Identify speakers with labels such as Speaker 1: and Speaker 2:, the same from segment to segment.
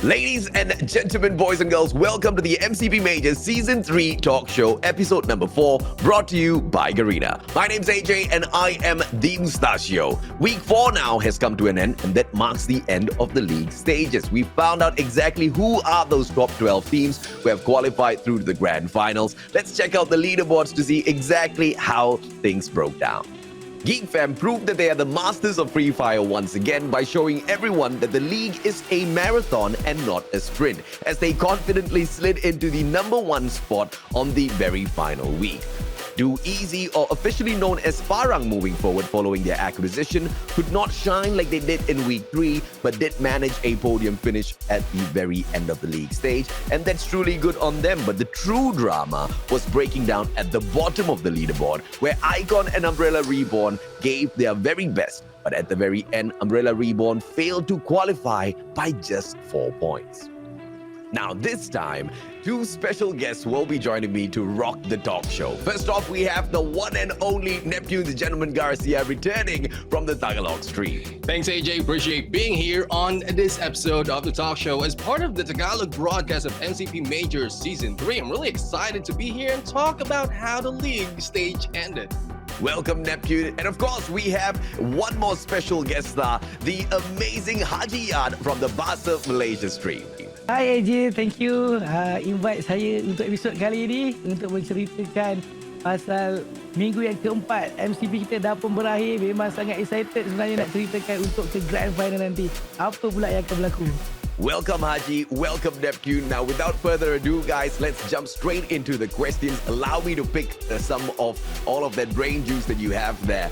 Speaker 1: Ladies and gentlemen, boys and girls, welcome to the MCP Majors Season 3 Talk Show, episode number 4, brought to you by Garena. My name's AJ and I am the Mustachio. Week 4 now has come to an end, and that marks the end of the league stages. We found out exactly who are those top 12 teams who have qualified through to the grand finals. Let's check out the leaderboards to see exactly how things broke down. Geek Fam proved that they are the masters of Free Fire once again by showing everyone that the league is a marathon and not a sprint, as they confidently slid into the number 1 spot on the very final week. Do Easy, or officially known as Farang moving forward following their acquisition, could not shine like they did in week 3, but did manage a podium finish at the very end of the league stage, and that's truly good on them. But the true drama was breaking down at the bottom of the leaderboard, where Icon and Umbrella Reborn gave their very best, but at the very end, Umbrella Reborn failed to qualify by just 4 points. Now this time, 2 special guests will be joining me to rock the talk show. First off, we have the one and only Neptune the Gentleman Garcia returning from the Tagalog stream.
Speaker 2: Thanks, AJ. Appreciate being here on this episode of the talk show as part of the Tagalog broadcast of MCP Majors Season 3. I'm really excited to be here and talk about how the league stage ended.
Speaker 1: Welcome, Neptune. And of course, we have one more special guest star, the amazing Haji Yad from the Bahasa Malaysia stream.
Speaker 3: Hai AJ, thank you invite saya untuk episod kali ini untuk menceritakan pasal minggu yang keempat MCP kita dah pun berakhir. Memang sangat excited sebenarnya nak ceritakan untuk ke grand final nanti. Apa pula yang akan berlaku?
Speaker 1: Welcome, Haji. Welcome, Neptune. Now, without further ado, guys, let's jump straight into the questions. Allow me to pick some of all of that brain juice that you have there.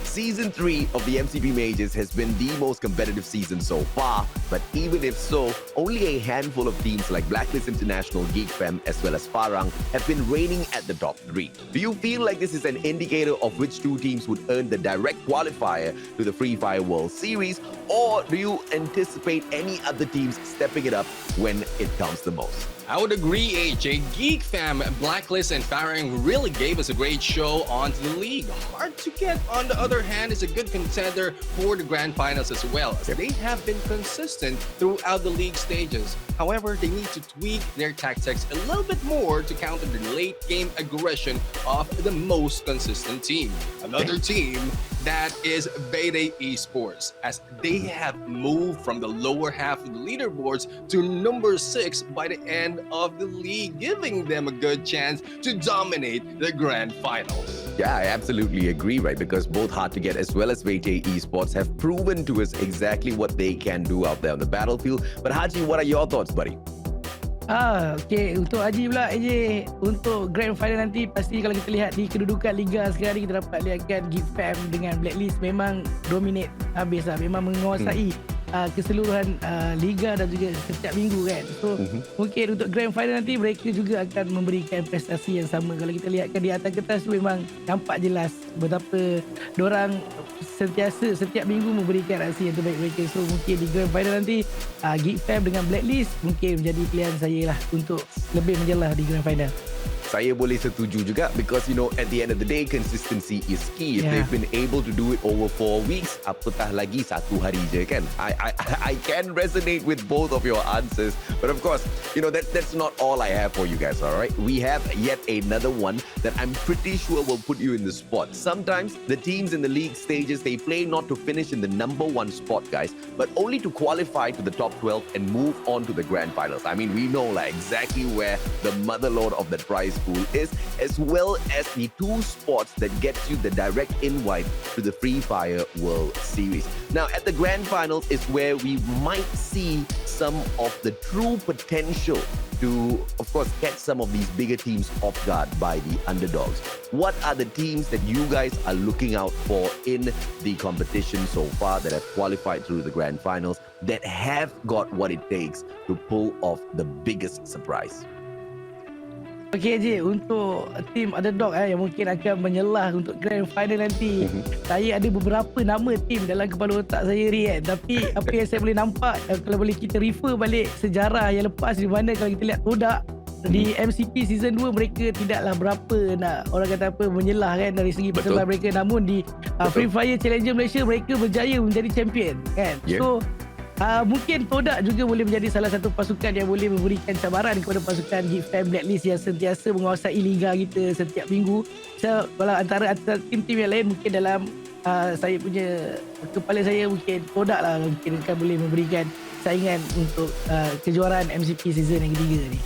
Speaker 1: Season 3 of the MCP Majors has been the most competitive season so far, but even if so, only a handful of teams like Blacklist International, Geek Fam, as well as Farang have been reigning at the top 3. Do you feel like this is an indicator of which 2 teams would earn the direct qualifier to the Free Fire World Series, or do you anticipate any other teams stepping it up when it counts the most?
Speaker 2: I would agree, AJ. Geek Fam, Blacklist, and Farang really gave us a great show on the league. Hard to get, on the other hand, is a good contender for the grand finals as well, as they have been consistent throughout the league stages. However, they need to tweak their tactics a little bit more to counter the late game aggression of the most consistent team. Another team that is Bede Esports, as they have moved from the lower half of the leaderboards to number 6 by the end of the league, giving them a good chance to dominate the grand finals.
Speaker 1: Yeah, I absolutely agree, right? Because both Hard to Get as well as Bede Esports have proven to us exactly what they can do out there on the battlefield. But Haji, what are your thoughts, buddy?
Speaker 3: Okay, untuk Haji pula AJ, untuk grand final nanti pasti kalau kita lihat di kedudukan liga sekarang ni, kita dapat lihatkan Geek Fam dengan Blacklist memang dominate habis lah, memang menguasai keseluruhan liga dan juga setiap minggu kan. So mungkin untuk grand final nanti mereka juga akan memberikan prestasi yang sama. Kalau kita lihatkan di atas kertas tu memang nampak jelas betapa diorang sentiasa setiap minggu memberikan aksi yang terbaik mereka. So mungkin di grand final nanti Geek Fam dengan Blacklist mungkin menjadi pilihan saya lah untuk lebih menjelah di grand final.
Speaker 1: Saya boleh setuju juga, because you know, at the end of the day, consistency is key. If they've been able to do it over 4 weeks, apatah lagi 1 hari je kan. I can resonate with both of your answers, but of course, you know, that's not all I have for you guys. All right, we have yet another one that I'm pretty sure will put you in the spot. Sometimes the teams in the league stages, they play not to finish in the number 1 spot, guys, but only to qualify to the top 12 and move on to the grand finals. I mean, we know like exactly where the motherlode of that prize pool is, as well as the 2 spots that gets you the direct invite to the Free Fire World Series. Now, at the grand finals is where we might see some of the true potential to, of course, catch some of these bigger teams off guard by the underdogs. What are the teams that you guys are looking out for in the competition so far that have qualified through the grand finals, that have got what it takes to pull off the biggest surprise?
Speaker 3: Okay je, untuk tim underdog yang mungkin akan menyelah untuk grand final nanti, saya ada beberapa nama tim dalam kepala otak saya ni kan. Tapi apa yang saya boleh nampak, kalau boleh kita refer balik sejarah yang lepas, di mana kalau kita lihat Todak di MCP season 2, mereka tidaklah berapa nak orang kata apa menyelah kan dari segi persembahan mereka. Namun di Free Fire Challenger Malaysia, mereka berjaya menjadi champion kan. So Mungkin Todak juga boleh menjadi salah satu pasukan yang boleh memberikan cabaran kepada pasukan Geek Fam Blacklist yang sentiasa menguasai liga kita setiap minggu. So, kalau antara tim-tim yang lain mungkin dalam saya punya kepala saya mungkin Todak lah mungkin akan boleh memberikan saingan untuk kejuaraan MCP season yang ketiga ni.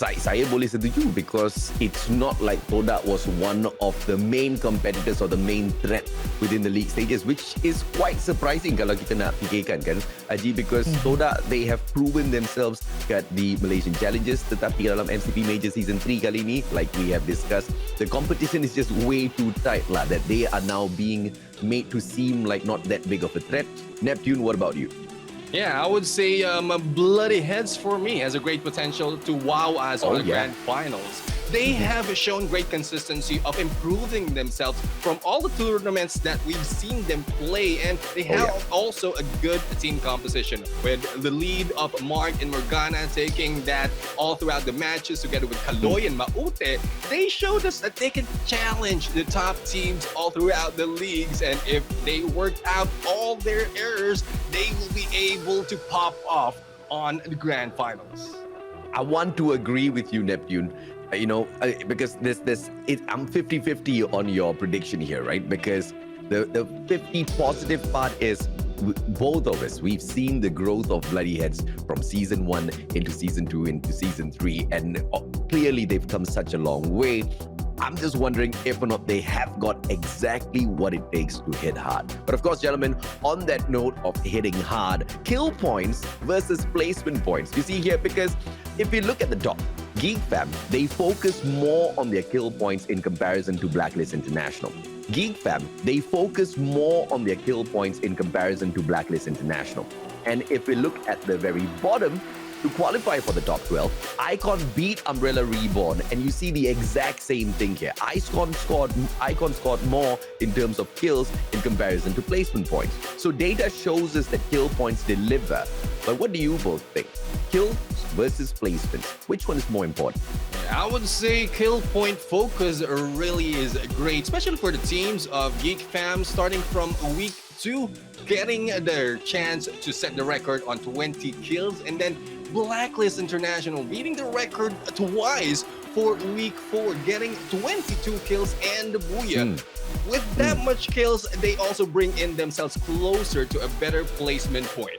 Speaker 1: Saya boleh setuju because it's not like Todak was one of the main competitors or the main threat within the league stages, which is quite surprising kalau kita nak fikirkan kan, Haji, because Todak, they have proven themselves kat the Malaysian Challenges, tetapi dalam MCP Majors Season 3 kali ni, like we have discussed, the competition is just way too tight lah, that they are now being made to seem like not that big of a threat. Neptune, what about you?
Speaker 2: Yeah, I would say Bloody Heads for me has a great potential to wow us on the grand finals. They have shown great consistency of improving themselves from all the tournaments that we've seen them play, and they have also a good team composition with the lead of Mark and Morgana taking that all throughout the matches together with Kaloy and Maute. They showed us that they can challenge the top teams all throughout the leagues, and if they work out all their errors, they will be able to pop off on the grand finals.
Speaker 1: I want to agree with you, Neptune. Because I'm 50-50 on your prediction here, right? Because the 50 positive part is both of us, we've seen the growth of Bloody Heads from Season 1 into Season 2 into Season 3, and clearly they've come such a long way. I'm just wondering if or not they have got exactly what it takes to hit hard. But of course, gentlemen, on that note of hitting hard, kill points versus placement points. You see here, because if you look at the top, Geek Fam, they focus more on their kill points in comparison to Blacklist International. Geek Fam, they focus more on their kill points in comparison to Blacklist International. And if we look at the very bottom, to qualify for the top 12, Icon beat Umbrella Reborn, and you see the exact same thing here. Icon scored more in terms of kills in comparison to placement points. So data shows us that kill points deliver. But what do you both think? Kills versus placements, which one is more important?
Speaker 2: I would say kill point focus really is great, especially for the teams of Geek Fam starting from week 2, getting their chance to set the record on 20 kills, and then Blacklist International beating the record twice for week 4, getting 22 kills and the Booyah. With that much kills, they also bring in themselves closer to a better placement point.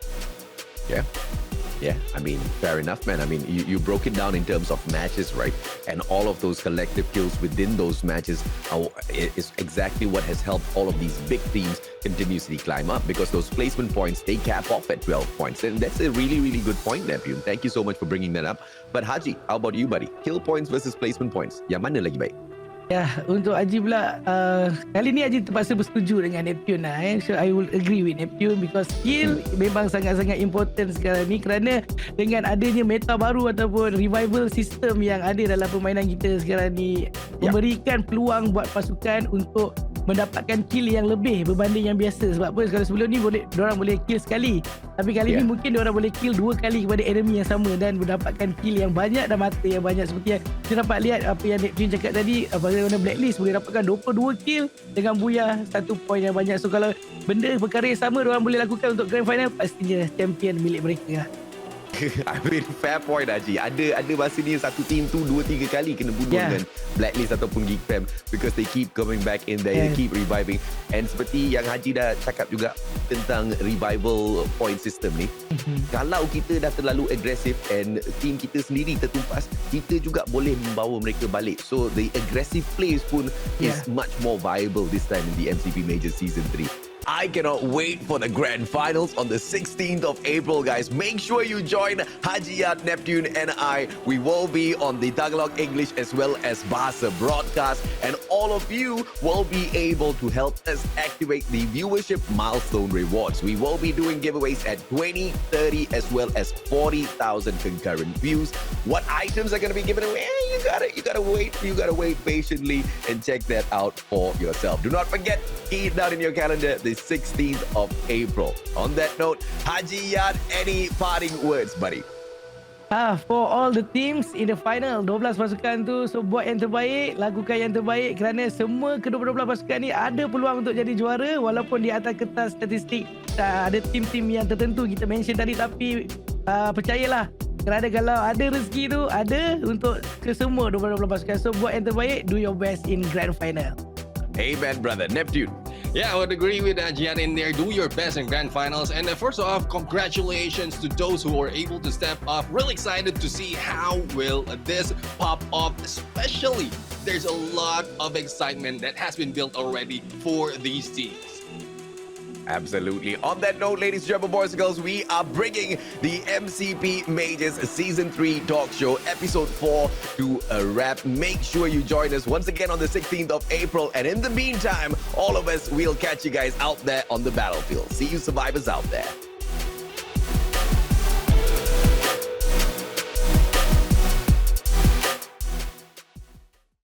Speaker 1: Yeah, I mean, fair enough, man. I mean, you broke it down in terms of matches, right? And all of those collective kills within those matches is exactly what has helped all of these big teams continuously climb up, because those placement points, they cap off at 12 points. And that's a really, really good point, Neptune. Thank you so much for bringing that up. But Haji, how about you, buddy? Kill points versus placement points. Yang mana lagi baik?
Speaker 3: Ya, untuk Haji pula, kali ni Haji terpaksa bersetuju dengan Neptune lah. So I will agree with Neptune because skill memang sangat-sangat important sekarang ni, kerana dengan adanya meta baru ataupun revival system yang ada dalam permainan kita sekarang ni, memberikan peluang buat pasukan untuk mendapatkan kill yang lebih berbanding yang biasa. Sebab apa? Kalau sebelum ni diorang boleh kill sekali, tapi kali ni mungkin diorang boleh kill 2 kali kepada enemy yang sama dan mendapatkan kill yang banyak dan mata yang banyak. Seperti yang kita dapat lihat apa yang Neptune cakap tadi, bagaimana Blacklist boleh dapatkan 22 kill dengan Booyah 1 point yang banyak. So kalau benda perkara yang sama diorang boleh lakukan untuk grand final, pastinya champion milik mereka lah.
Speaker 1: I mean, fair point, Haji. Ada masa ni satu team tu 2-3 kali kena bunuh dengan Blacklist ataupun Geek Fam, because they keep coming back in there, they keep reviving. And seperti yang Haji dah cakap juga tentang revival point system ni, kalau kita dah terlalu agresif and team kita sendiri tertumpas, kita juga boleh membawa mereka balik. So the aggressive plays pun is much more viable this time in the MCP Majors Season 3. I cannot wait for the grand finals on the 16th of April, guys. Make sure you join Hajiyat, Neptune, and I. We will be on the Tagalog, English, as well as Bahasa broadcast, and all of you will be able to help us activate the viewership milestone rewards. We will be doing giveaways at 20, 30, as well as 40,000 concurrent views. What items are going to be given away? You gotta wait patiently and check that out for yourself. Do not forget, key it down in your calendar, the 16th of April. On that note, Haji Yad, any parting words, buddy?
Speaker 3: For all the teams in the final 12 pasukan tu, so buat yang terbaik, lakukan yang terbaik kerana semua kedua-dua pasukan ni ada peluang untuk jadi juara walaupun di atas kertas statistik ada tim-tim yang tertentu kita mention tadi, tapi percayalah kerana kalau ada rezeki tu ada untuk kesemua 12 pasukan. So buat yang terbaik, do your best in grand final.
Speaker 1: Amen, brother. Neptune.
Speaker 2: Yeah, I would agree with Gian in there. Do your best in grand finals. And first off, congratulations to those who are able to step up. Really excited to see how will this pop off. Especially, there's a lot of excitement that has been built already for these teams.
Speaker 1: Absolutely. On that note, ladies and gentlemen, boys and girls, we are bringing the MCP Majors Season 3 Talk Show Episode 4 to a wrap. Make sure you join us once again on the 16th of April. And in the meantime, all of us, we'll catch you guys out there on the battlefield. See you survivors out there.